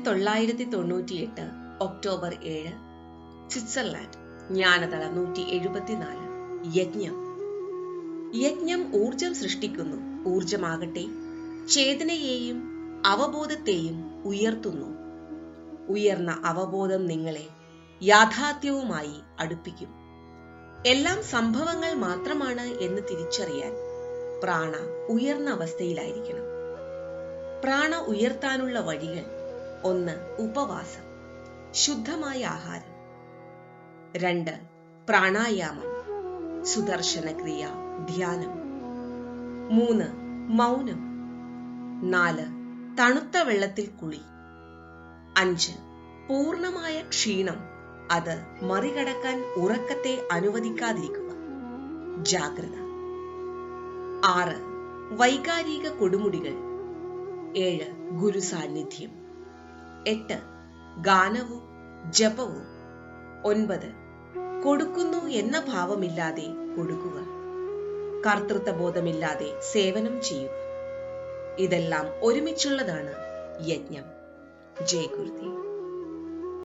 1998 October 7, Switzerland. ജ്ഞാനതള 174. യജ്ഞം. യജ്ഞം ഊർജം സൃഷ്ടിക്കുന്നു. ഊർജമാകട്ടെ ചേതനയെയും അവബോധത്തെയും ഉയർത്തുന്നു. ഉയർന്ന അവബോധം നിങ്ങളെ യാഥാർത്ഥ്യവുമായി അടുപ്പിക്കും. എല്ലാം സംഭവങ്ങൾ മാത്രമാണ് എന്ന് തിരിച്ചറിയാൻ പ്രാണ ഉയർന്ന അവസ്ഥയിലായിരിക്കണം. പ്രാണ ഉയർത്താനുള്ള വഴികൾ: 1. ഉപവാസം, ശുദ്ധമായ ആഹാരം. 2. പ്രാണായാമം, സുദർശന ക്രിയ, ധ്യാനം. 3. മൗനം. 4. തണുത്ത വെള്ളത്തിൽ കുളി. 5. പൂർണമായ ക്ഷീണം, അത് മറികടക്കാൻ ഉറക്കത്തെ അനുവദിക്കാതിരിക്കുക, ജാഗ്രത. 6. വൈകാരിക കൊടുമുടികൾ. 7. ഗുരു സാന്നിധ്യം. 8. ഗാനവും ജപവും. 9. കൊടുക്കുന്നു എന്ന ഭാവമില്ലാതെ കൊടുക്കുക, കർത്തൃത്വബോധമില്ലാതെ സേവനം ചെയ്യുക. ഇതെല്ലാം ഒരുമിച്ചുള്ളതാണ് യജ്ഞം. ജയ് ഗുരുദേവ്.